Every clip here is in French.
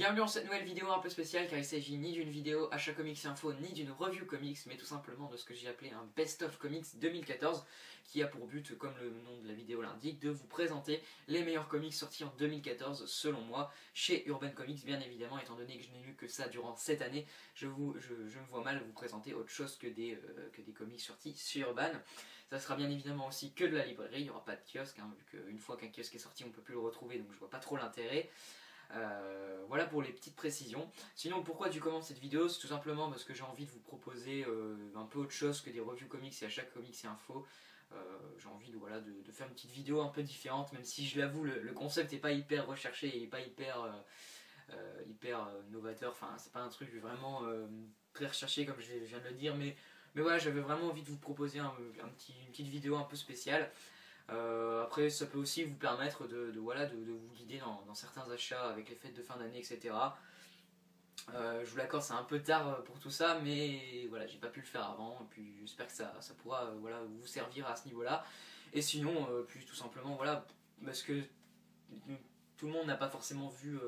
Bienvenue dans cette nouvelle vidéo un peu spéciale car il s'agit ni d'une vidéo achat comics info ni d'une review comics mais tout simplement de ce que j'ai appelé un best of comics 2014 qui a pour but, comme le nom de la vidéo l'indique, de vous présenter les meilleurs comics sortis en 2014 selon moi chez Urban Comics, bien évidemment, étant donné que je n'ai lu que ça durant cette année. Je me vois mal vous présenter autre chose que des comics sortis chez Urban. Ça sera bien évidemment aussi que de la librairie, il n'y aura pas de kiosque, hein, vu qu'une fois qu'un kiosque est sorti on ne peut plus le retrouver, donc je vois pas trop l'intérêt. Voilà pour les petites précisions. Sinon, pourquoi tu commences cette vidéo? C'est tout simplement parce que j'ai envie de vous proposer un peu autre chose que des reviews comics et achats comics et info. J'ai envie de, voilà, de faire une petite vidéo un peu différente, même si je l'avoue, le concept n'est pas hyper recherché et pas hyper novateur. Enfin, c'est pas un truc vraiment très recherché comme je viens de le dire, mais voilà, j'avais vraiment envie de vous proposer une petite vidéo un peu spéciale. Après, ça peut aussi vous permettre voilà, de vous guider dans certains achats avec les fêtes de fin d'année, etc. Je vous l'accorde, c'est un peu tard pour tout ça, mais voilà, j'ai pas pu le faire avant, et puis j'espère que ça pourra voilà, vous servir à ce niveau-là. Et sinon, puis tout simplement, voilà, parce que tout le monde n'a pas forcément vu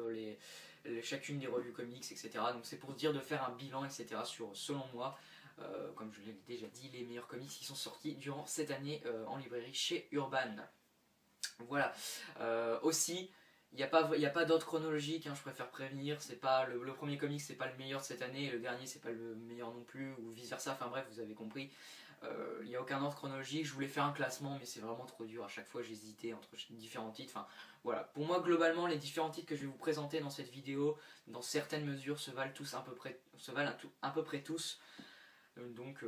chacune des revues comics, etc. Donc c'est pour se dire de faire un bilan, etc. sur, selon moi, comme je l'ai déjà dit, les meilleurs comics qui sont sortis durant cette année en librairie chez Urban. Voilà. Aussi, il n'y a pas d'ordre chronologique, hein, je préfère prévenir. C'est pas le premier comic, c'est pas le meilleur de cette année, et le dernier, c'est pas le meilleur non plus, ou vice versa. Enfin bref, vous avez compris. Il n'y a aucun ordre chronologique. Je voulais faire un classement, mais c'est vraiment trop dur. À chaque fois, j'hésitais entre différents titres. Enfin, voilà. Pour moi, globalement, les différents titres que je vais vous présenter dans cette vidéo, dans certaines mesures, se valent tous à peu près tous. Donc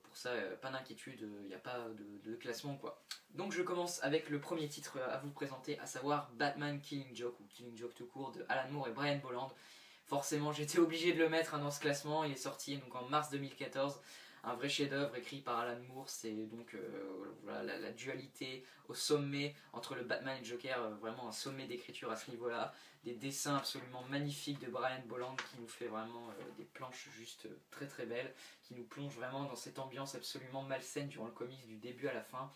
pour ça, pas d'inquiétude, il n'y a pas de classement quoi. Donc je commence avec le premier titre à vous présenter, à savoir Batman Killing Joke, ou Killing Joke tout court, de Alan Moore et Brian Bolland. Forcément j'étais obligé de le mettre dans ce classement, il est sorti donc en mars 2014. Un vrai chef-d'œuvre écrit par Alan Moore, c'est donc voilà, la dualité au sommet entre le Batman et le Joker, vraiment un sommet d'écriture à ce niveau-là. Des dessins absolument magnifiques de Brian Bolland qui nous fait vraiment des planches juste très très belles, qui nous plonge vraiment dans cette ambiance absolument malsaine durant le comics du début à la fin.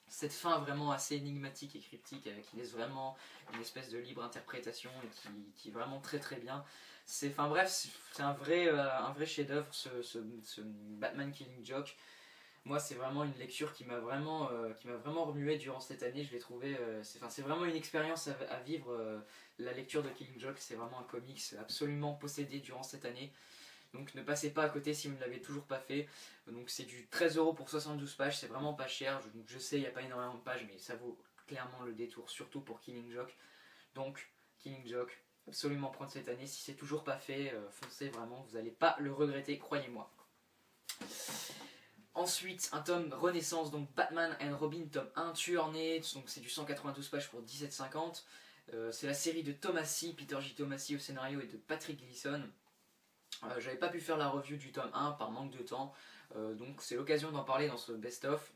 Cette fin vraiment assez énigmatique et cryptique qui laisse vraiment une espèce de libre interprétation et qui est vraiment très très bien. Enfin bref, c'est un vrai chef-d'œuvre ce Batman Killing Joke. Moi c'est vraiment une lecture qui m'a vraiment remué durant cette année. Je l'ai trouvé, c'est vraiment une expérience à vivre, la lecture de Killing Joke. C'est vraiment un comics absolument possédé durant cette année. Donc ne passez pas à côté si vous ne l'avez toujours pas fait. Donc c'est du 13€ pour 72 pages, c'est vraiment pas cher. Je sais, il n'y a pas énormément de pages, mais ça vaut clairement le détour, surtout pour Killing Joke. Donc Killing Joke, absolument prendre cette année. Si c'est toujours pas fait, foncez vraiment, vous n'allez pas le regretter, croyez-moi. Ensuite, un tome Renaissance, donc Batman and Robin, tome 1, Tueur-né, donc c'est du 192 pages pour 17,50. C'est la série de Tomasi, Peter J. Tomasi au scénario et de Patrick Gleason. J'avais pas pu faire la review du tome 1 par manque de temps, donc c'est l'occasion d'en parler dans ce best-of.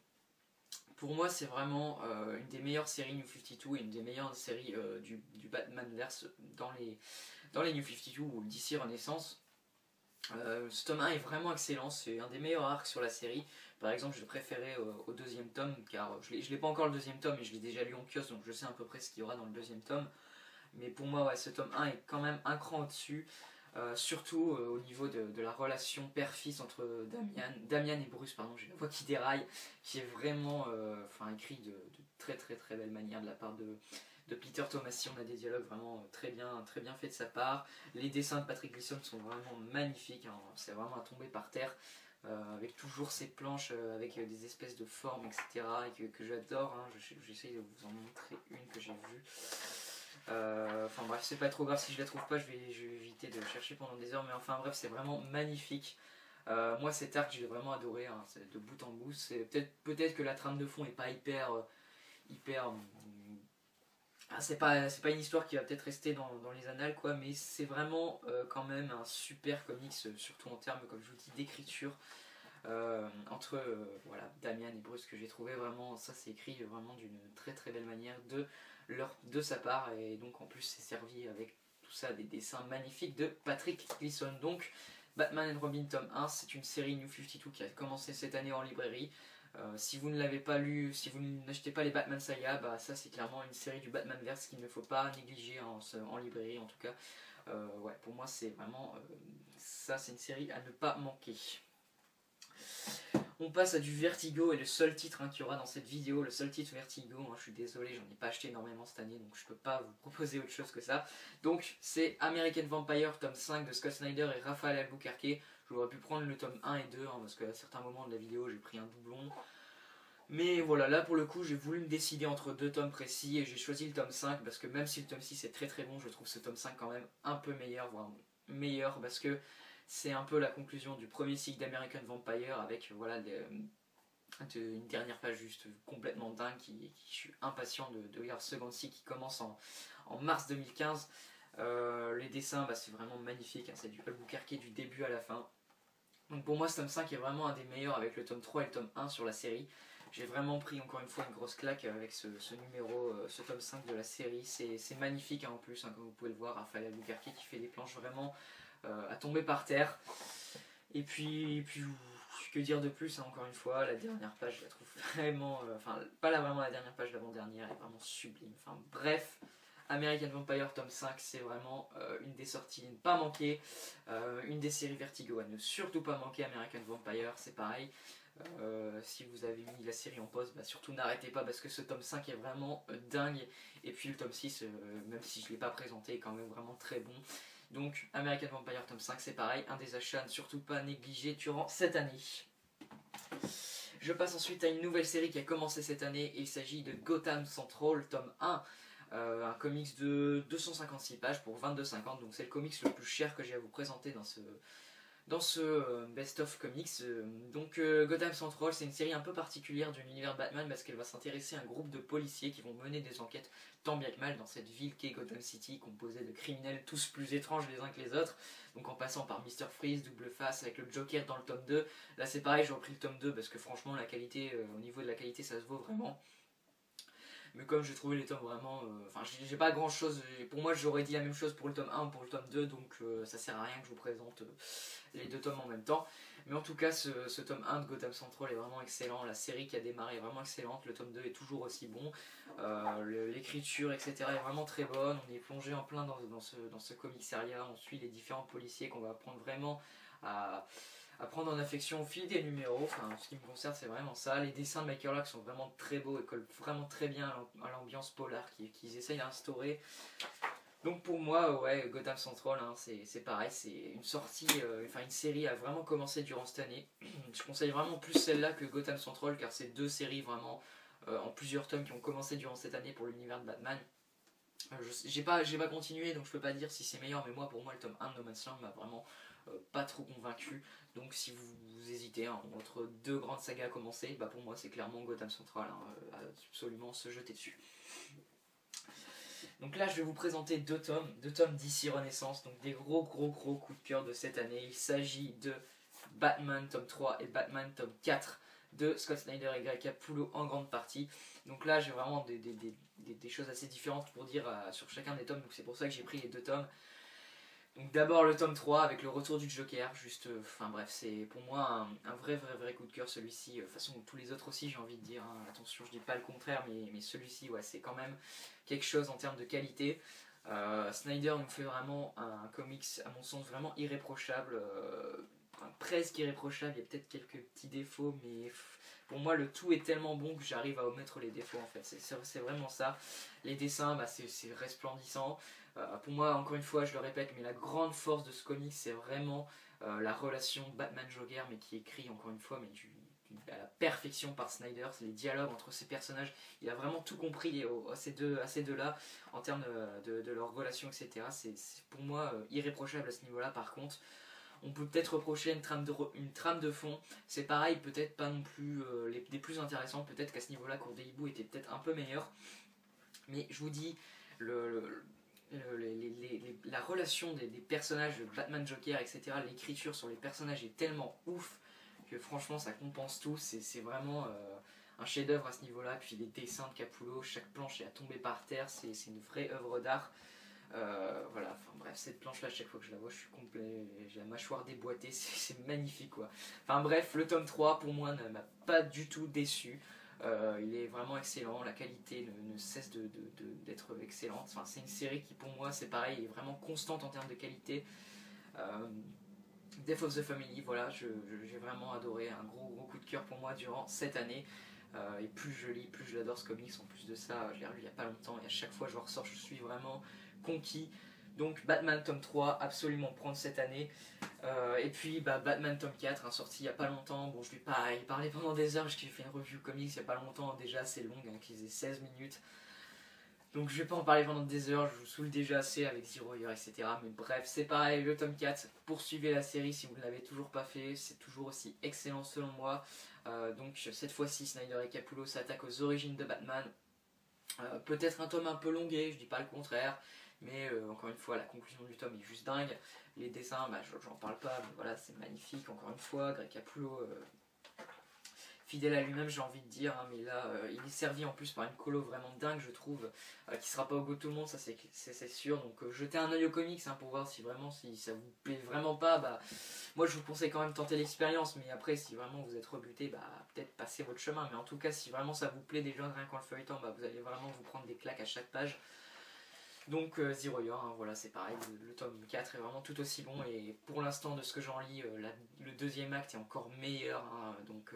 Pour moi c'est vraiment une des meilleures séries New 52 et une des meilleures séries du Batmanverse dans les New 52 ou DC Renaissance. Ce tome 1 est vraiment excellent, c'est un des meilleurs arcs sur la série. Par exemple je le préférais au deuxième tome, car je l'ai pas encore le deuxième tome et je l'ai déjà lu en kiosque, donc je sais à peu près ce qu'il y aura dans le deuxième tome. Mais pour moi ouais, ce tome 1 est quand même un cran au-dessus. Surtout au niveau de la relation père-fils entre Damian et Bruce, pardon, j'ai la voix qui déraille, qui est vraiment écrit de très très très belle manière de la part de Peter Tomasi. On a des dialogues vraiment très bien faits de sa part. Les dessins de Patrick Gleason sont vraiment magnifiques, hein, c'est vraiment à tomber par terre. Avec toujours ces planches avec des espèces de formes, etc. et que j'adore, hein. J'essaye de vous en montrer une que j'ai vue. Enfin bref, c'est pas trop grave si je la trouve pas, je vais éviter de chercher pendant des heures, mais enfin bref, c'est vraiment magnifique. Moi cet arc je l'ai vraiment adoré, hein, de bout en bout. Peut-être que la trame de fond est pas hyper c'est pas une histoire qui va peut-être rester dans les annales quoi, mais c'est vraiment quand même un super comics, surtout en termes, comme je vous dis, d'écriture. Entre voilà, Damian et Bruce, que j'ai trouvé vraiment, ça c'est écrit vraiment d'une très très belle manière de sa part, et donc en plus c'est servi avec tout ça des dessins magnifiques de Patrick Gleason. Donc Batman and Robin tome 1, c'est une série New 52 qui a commencé cette année en librairie. Si vous ne l'avez pas lu, si vous n'achetez pas les Batman Saga, bah ça c'est clairement une série du Batmanverse qu'il ne faut pas négliger en librairie en tout cas. Ouais, pour moi c'est vraiment ça, c'est une série à ne pas manquer. On passe à du Vertigo et le seul titre qu'il y aura dans cette vidéo, le seul titre Vertigo, je suis désolé, j'en ai pas acheté énormément cette année donc je peux pas vous proposer autre chose que ça. Donc c'est American Vampire tome 5 de Scott Snyder et Raphaël Albuquerque. J'aurais pu prendre le tome 1 et 2 parce qu'à certains moments de la vidéo j'ai pris un doublon. Mais voilà, là pour le coup j'ai voulu me décider entre deux tomes précis et j'ai choisi le tome 5 parce que même si le tome 6 est très très bon, je trouve ce tome 5 quand même un peu meilleur, voire meilleur parce que c'est un peu la conclusion du premier cycle d'American Vampire avec voilà une dernière page juste complètement dingue je suis impatient de lire ce second cycle qui commence en mars 2015. Les dessins c'est vraiment magnifique, c'est du Albuquerque du début à la fin. Donc pour moi ce tome 5 est vraiment un des meilleurs avec le tome 3 et le tome 1 sur la série. J'ai vraiment pris encore une fois une grosse claque avec ce numéro, ce tome 5 de la série. C'est magnifique en plus, comme vous pouvez le voir, Raphaël Albuquerque qui fait des planches vraiment à tomber par terre. Et puis que dire de plus, encore une fois, la dernière page je la trouve vraiment, enfin pas vraiment la dernière page, l'avant-dernière est vraiment sublime. Enfin bref, American Vampire tome 5 c'est vraiment une des sorties à ne pas manquer, une des séries Vertigo à ne surtout pas manquer. American Vampire c'est pareil. Si vous avez mis la série en pause, surtout n'arrêtez pas parce que ce tome 5 est vraiment dingue. Et puis le tome 6, même si je ne l'ai pas présenté, est quand même vraiment très bon. Donc American Vampire tome 5 c'est pareil, un des achats à ne surtout pas négliger durant cette année. Je passe ensuite à une nouvelle série qui a commencé cette année. Il s'agit de Gotham Central tome 1. Un comics de 256 pages pour 22,50, donc c'est le comics le plus cher que j'ai à vous présenter dans ce best-of comics. Donc Gotham Central c'est une série un peu particulière de l'univers Batman parce qu'elle va s'intéresser à un groupe de policiers qui vont mener des enquêtes tant bien que mal dans cette ville qu'est Gotham City, composée de criminels tous plus étranges les uns que les autres, donc en passant par Mr. Freeze, Double Face avec le Joker dans le tome 2. Là c'est pareil, j'ai repris le tome 2 parce que franchement la qualité, au niveau de la qualité ça se vaut vraiment. Mais comme j'ai trouvé les tomes vraiment, enfin j'ai pas grand chose, pour moi j'aurais dit la même chose pour le tome 1 ou pour le tome 2, donc ça sert à rien que je vous présente les deux tomes en même temps. Mais en tout cas ce tome 1 de Gotham Central est vraiment excellent, la série qui a démarré est vraiment excellente, le tome 2 est toujours aussi bon, l'écriture etc est vraiment très bonne, on est plongé en plein dans ce comic-seria, on suit les différents policiers qu'on va apprendre vraiment à prendre en affection au fil des numéros. Enfin, ce qui me concerne c'est vraiment ça. Les dessins de Mike Herlock sont vraiment très beaux et collent vraiment très bien à l'ambiance polar qu'ils essayent d'instaurer. Donc pour moi, ouais, Gotham Central, c'est pareil, c'est une sortie, enfin une série a vraiment commencé durant cette année. Je conseille vraiment plus celle-là que Gotham Central car c'est deux séries vraiment en plusieurs tomes qui ont commencé durant cette année pour l'univers de Batman. J'ai pas continué donc je peux pas dire si c'est meilleur, mais moi pour moi le tome 1 de No Man's Land m'a vraiment pas trop convaincu. Donc si vous hésitez entre deux grandes sagas à commencer, pour moi c'est clairement Gotham Central, absolument se jeter dessus. Donc là je vais vous présenter deux tomes d'ici Renaissance, donc des gros coups de cœur de cette année. Il s'agit de Batman tome 3 et Batman tome 4 de Scott Snyder et Greg Capullo en grande partie. Donc là j'ai vraiment des choses assez différentes pour dire sur chacun des tomes, donc c'est pour ça que j'ai pris les deux tomes. Donc d'abord le tome 3 avec le retour du Joker, juste, enfin bref, c'est pour moi un vrai coup de cœur celui-ci, de toute façon tous les autres aussi j'ai envie de dire, attention je dis pas le contraire, mais celui-ci ouais, c'est quand même quelque chose en termes de qualité. Snyder nous fait vraiment un comics à mon sens vraiment irréprochable, presque irréprochable, il y a peut-être quelques petits défauts, mais pour moi le tout est tellement bon que j'arrive à omettre les défauts en fait, c'est vraiment ça. Les dessins, c'est resplendissant. Pour moi, encore une fois, je le répète, mais la grande force de ce comic, c'est vraiment la relation Batman-Joker, mais qui est écrit, encore une fois, mais à la perfection par Snyder. C'est les dialogues entre ces personnages. Il a vraiment tout compris à ces deux-là, en termes de leur relation, etc. C'est pour moi irréprochable à ce niveau-là. Par contre, on peut peut-être reprocher une trame de fond. C'est pareil, peut-être pas non plus des plus intéressantes. Peut-être qu'à ce niveau-là, Cour des Hiboux était peut-être un peu meilleur. Mais je vous dis, la relation des personnages de Batman, Joker, etc., l'écriture sur les personnages est tellement ouf que franchement ça compense tout, c'est vraiment un chef d'œuvre à ce niveau-là. Puis les dessins de Capullo, chaque planche est à tomber par terre, c'est une vraie œuvre d'art. Voilà, enfin bref, cette planche-là, à chaque fois que je la vois, je suis complet, j'ai la mâchoire déboîtée, c'est magnifique quoi. Enfin bref, le tome 3 pour moi ne m'a pas du tout déçu. Il est vraiment excellent, la qualité ne cesse d'être excellente. Enfin, c'est une série qui pour moi c'est pareil, est vraiment constante en termes de qualité. Euh, Death of the Family, voilà, j'ai vraiment adoré, un gros coup de cœur pour moi durant cette année. Et plus je lis, plus je l'adore ce comics. En plus de ça, je l'ai relu il n'y a pas longtemps et à chaque fois que je ressors, je suis vraiment conquis. Donc Batman tome 3, absolument prendre cette année. Et puis Batman tome 4, hein, sorti il n'y a pas longtemps. Bon, je vais pas y parler pendant des heures parce que j'ai fait une review comics il n'y a pas longtemps, déjà c'est long, hein, qui faisait 16 minutes. Donc je vais pas en parler pendant des heures, je vous saoule déjà assez avec Zero Year, etc. Mais bref, c'est pareil, le tome 4, poursuivez la série si vous ne l'avez toujours pas fait, c'est toujours aussi excellent selon moi. Donc cette fois-ci, Snyder et Capullo s'attaquent aux origines de Batman. Peut-être un tome un peu longué, je dis pas le contraire, mais encore une fois, la conclusion du tome est juste dingue. Les dessins, j'en parle pas, mais voilà, c'est magnifique, encore une fois. Greg Capullo, fidèle à lui-même, j'ai envie de dire, hein, mais là, il est servi en plus par une colo vraiment dingue, je trouve, qui sera pas au goût de tout le monde, ça c'est sûr. Donc jetez un œil aux comics hein, pour voir si vraiment, si ça vous plaît vraiment pas, moi je vous conseille quand même de tenter l'expérience, mais après, si vraiment vous êtes rebuté, peut-être passez votre chemin. Mais en tout cas, si vraiment ça vous plaît déjà rien qu'en le feuilletant, vous allez vraiment vous prendre des claques à chaque page. Donc Zero Year, hein, voilà, c'est pareil, le tome 4 est vraiment tout aussi bon, et pour l'instant, de ce que j'en lis, le deuxième acte est encore meilleur, hein, donc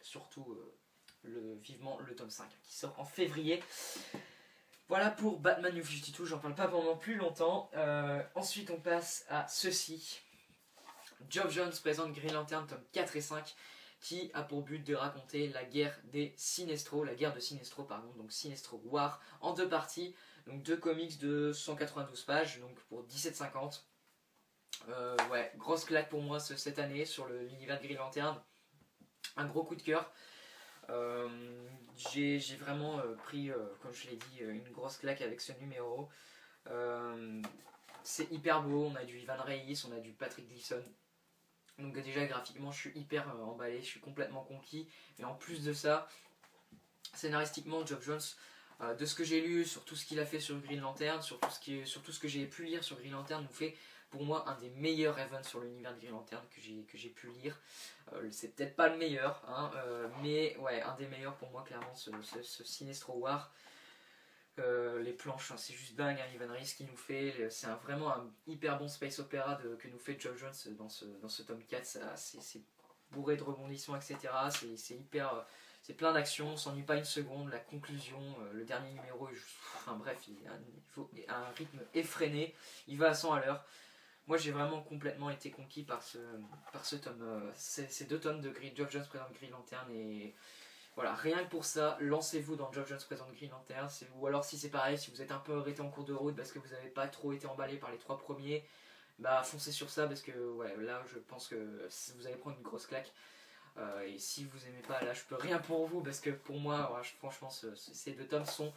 surtout vivement le tome 5 qui sort en février. Voilà pour Batman New 52, j'en parle pas pendant plus longtemps. Ensuite on passe à ceci. Geoff Johns présente Green Lantern tome 4 et 5 qui a pour but de raconter la guerre des Sinestro, la guerre de Sinestro pardon, donc Sinestro War en deux parties, donc deux comics de 192 pages, donc pour 17,50. Ouais, grosse claque pour moi cette année sur l'univers de Green Lantern. Un gros coup de cœur. J'ai vraiment pris, comme je l'ai dit, une grosse claque avec ce numéro. C'est hyper beau, on a du Ivan Reis, on a du Patrick Gleason. Donc déjà graphiquement je suis hyper emballé, je suis complètement conquis. Et en plus de ça, scénaristiquement Geoff Johns, de ce que j'ai lu, sur tout ce qu'il a fait sur Green Lantern, sur tout ce que j'ai pu lire sur Green Lantern, nous fait pour moi un des meilleurs events sur l'univers de Green Lantern que j'ai pu lire. C'est peut-être pas le meilleur, hein, mais ouais, un des meilleurs pour moi clairement, ce Sinestro War. Les planches, hein, c'est juste dingue, hein, Ivan Reis qui nous fait, c'est vraiment un hyper bon space opéra que nous fait Geoff Johns dans ce tome 4, c'est bourré de rebondissements, etc. C'est hyper, c'est plein d'action, on s'ennuie pas une seconde, la conclusion, le dernier numéro, enfin bref, il a un rythme effréné, il va à 100 à l'heure. Moi j'ai vraiment complètement été conquis par ce tome, ces deux tomes de Geoff Johns présente Green Lantern, et voilà, rien que pour ça, lancez-vous dans Geoff Johns présente Green Lantern, ou alors si c'est pareil, si vous êtes un peu arrêté en cours de route parce que vous n'avez pas trop été emballé par les trois premiers, foncez sur ça parce que ouais, là je pense que vous allez prendre une grosse claque. Et si vous aimez pas, là je peux rien pour vous parce que pour moi, ouais, franchement, ces deux tomes sont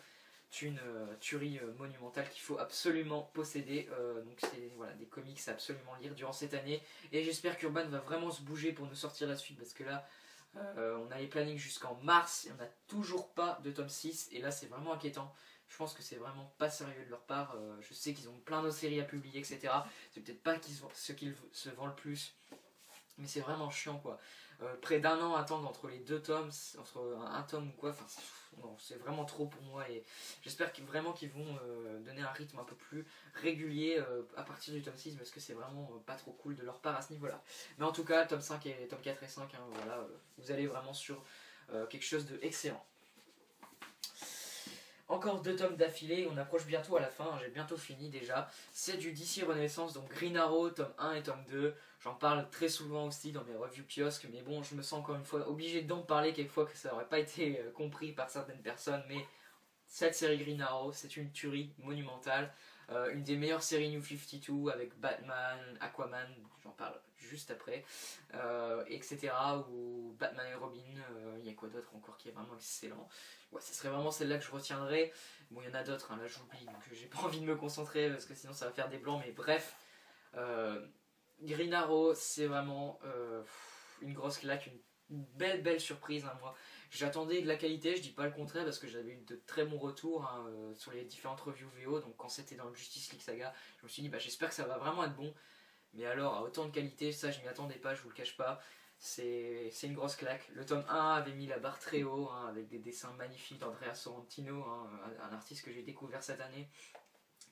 une tuerie monumentale qu'il faut absolument posséder. Donc c'est voilà, des comics à absolument lire durant cette année. Et j'espère qu'Urban va vraiment se bouger pour nous sortir la suite parce que là, on a les plannings jusqu'en mars et on n'a toujours pas de tome 6. Et là c'est vraiment inquiétant. Je pense que c'est vraiment pas sérieux de leur part. Je sais qu'ils ont plein de séries à publier, etc. C'est peut-être pas ce qu'ils se vend le plus. Mais c'est vraiment chiant quoi. Près d'un an à attendre entre les deux tomes, entre un tome ou quoi, non, c'est vraiment trop pour moi et j'espère vraiment qu'ils vont donner un rythme un peu plus régulier à partir du tome 6 parce que c'est vraiment pas trop cool de leur part à ce niveau là. Mais en tout cas, tome 5 et tome 4 et 5, hein, voilà, vous allez vraiment sur quelque chose d'excellent. Encore deux tomes d'affilée, on approche bientôt à la fin, hein, j'ai bientôt fini déjà. C'est du DC Renaissance, donc Green Arrow, tome 1 et tome 2. J'en parle très souvent aussi dans mes reviews kiosques, mais bon, je me sens encore une fois obligé d'en parler quelquefois que ça n'aurait pas été compris par certaines personnes. Mais cette série Green Arrow, c'est une tuerie monumentale. Une des meilleures séries New 52 avec Batman, Aquaman, j'en parle juste après, etc. Ou Batman et Robin, il y a quoi d'autre encore qui est vraiment excellent. Ouais, ce serait vraiment celle-là que je retiendrai. Bon, il y en a d'autres, hein, là j'oublie, donc j'ai pas envie de me concentrer parce que sinon ça va faire des blancs, mais bref. Green Arrow, c'est vraiment une grosse claque, une belle surprise, hein, moi. J'attendais de la qualité, je dis pas le contraire parce que j'avais eu de très bons retours hein, sur les différentes reviews VO, donc quand c'était dans le Justice League Saga, je me suis dit j'espère que ça va vraiment être bon. Mais alors à autant de qualité, ça je m'y attendais pas, je vous le cache pas. c'est une grosse claque. Le tome 1 avait mis la barre très haut, hein, avec des dessins magnifiques d'Andrea Sorrentino, hein, un artiste que j'ai découvert cette année,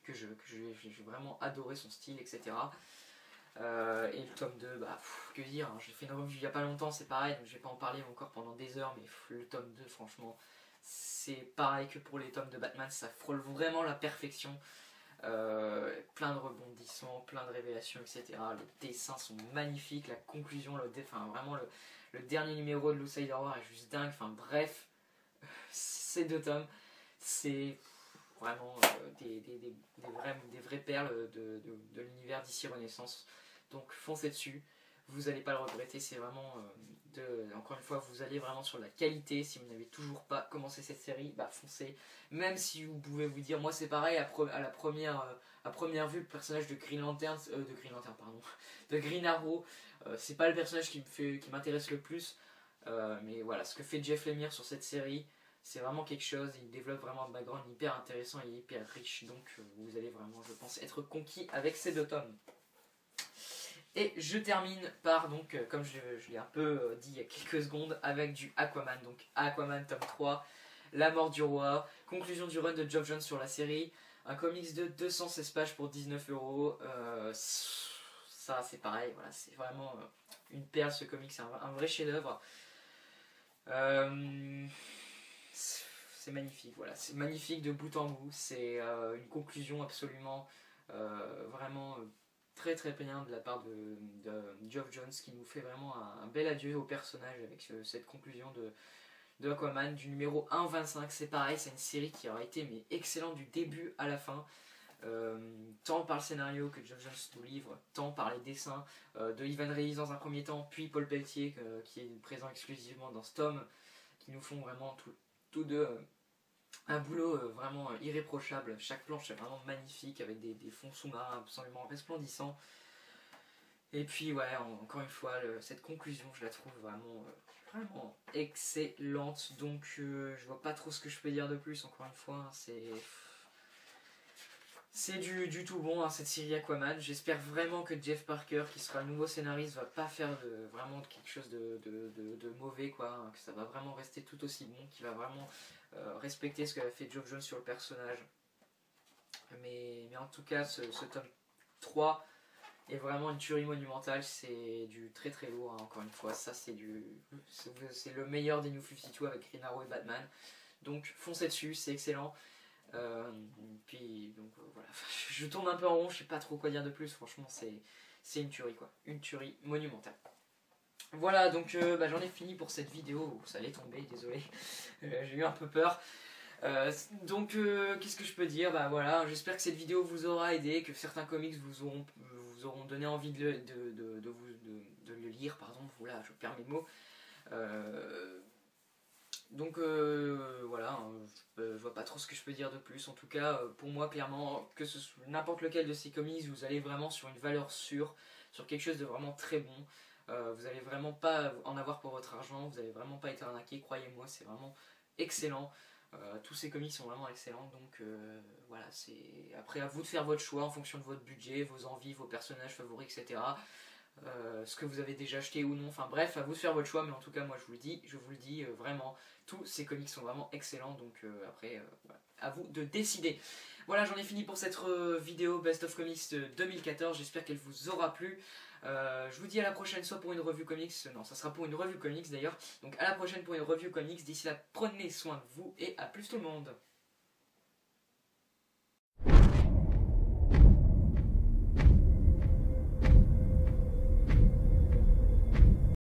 que j'ai vraiment adoré son style, etc. Et le tome 2, bah, que dire, hein, j'ai fait une revue il n'y a pas longtemps, c'est pareil, donc je vais pas en parler encore pendant des heures, mais le tome 2, franchement, c'est pareil que pour les tomes de Batman, ça frôle vraiment la perfection. Plein de rebondissements, plein de révélations, etc. Les dessins sont magnifiques, la conclusion, enfin, vraiment le dernier numéro de l'Outsider War est juste dingue. Enfin bref, ces deux tomes, c'est vraiment des vraies perles de l'univers d'ici Renaissance. Donc foncez dessus, vous n'allez pas le regretter, c'est vraiment, encore une fois, vous allez vraiment sur la qualité. Si vous n'avez toujours pas commencé cette série, bah foncez. Même si vous pouvez vous dire, moi c'est pareil, à première vue, le personnage de Green Lantern, pardon, de Green Arrow, c'est pas le personnage qui m'intéresse le plus, mais voilà, ce que fait Jeff Lemire sur cette série, c'est vraiment quelque chose. Il développe vraiment un background hyper intéressant et hyper riche, donc vous allez vraiment, je pense, être conquis avec ces deux tomes. Et je termine par, donc, comme je l'ai un peu dit il y a quelques secondes, avec du Aquaman. Donc Aquaman tome 3, La mort du roi, conclusion du run de Geoff Johns sur la série, un comics de 216 pages pour 19€. Ça c'est pareil, voilà, c'est vraiment une perle ce comics, c'est un vrai chef-d'œuvre. C'est magnifique, voilà, c'est magnifique de bout en bout, c'est une conclusion absolument vraiment très très bien de la part de Geoff Johns, qui nous fait vraiment un bel adieu au personnage avec cette conclusion de Aquaman du numéro 1-25. C'est pareil, c'est une série qui aura été mais excellente du début à la fin, tant par le scénario que Geoff Johns nous livre, tant par les dessins de Ivan Reis dans un premier temps, puis Paul Pelletier qui est présent exclusivement dans ce tome, qui nous font vraiment tous deux un boulot vraiment irréprochable. Chaque planche est vraiment magnifique avec des fonds sous-marins absolument resplendissants. Et puis ouais, encore une fois, cette conclusion, je la trouve vraiment excellente. Donc je vois pas trop ce que je peux dire de plus. Encore une fois, hein, c'est du tout bon, hein, cette série Aquaman. J'espère vraiment que Jeff Parker, qui sera le nouveau scénariste, va pas faire vraiment quelque chose de mauvais, quoi, hein, que ça va vraiment rester tout aussi bon, qu'il va vraiment respecter ce qu'a fait Geoff Johns sur le personnage. Mais en tout cas, ce tome 3 est vraiment une tuerie monumentale. C'est du très très lourd, hein, encore une fois. Ça, c'est le meilleur des New 52 avec Green Arrow et Batman. Donc foncez dessus, c'est excellent. Puis donc voilà, je tourne un peu en rond, je sais pas trop quoi dire de plus. Franchement, c'est une tuerie, quoi, une tuerie monumentale. Voilà, donc j'en ai fini pour cette vidéo. Ça allait tomber, désolé. J'ai eu un peu peur. Qu'est-ce que je peux dire? Bah voilà, j'espère que cette vidéo vous aura aidé, que certains comics vous auront donné envie de le lire, pardon. Voilà, je perds mes mots. Voilà, hein, je vois pas trop ce que je peux dire de plus. En tout cas, pour moi, clairement, que ce soit n'importe lequel de ces comics, vous allez vraiment sur une valeur sûre, sur quelque chose de vraiment très bon. Vous allez vraiment pas en avoir pour votre argent, vous allez vraiment pas être arnaqué, croyez-moi, c'est vraiment excellent. Tous ces comics sont vraiment excellents, donc voilà, c'est après à vous de faire votre choix en fonction de votre budget, vos envies, vos personnages favoris, etc. Ce que vous avez déjà acheté ou non, enfin bref, à vous de faire votre choix, mais en tout cas moi je vous le dis vraiment, tous ces comics sont vraiment excellents, donc après voilà, à vous de décider. Voilà, j'en ai fini pour cette vidéo Best of Comics 2014, j'espère qu'elle vous aura plu. Je vous dis à la prochaine, soit pour une revue comics, non ça sera pour une revue comics d'ailleurs, donc à la prochaine pour une revue comics, d'ici là prenez soin de vous et à plus tout le monde.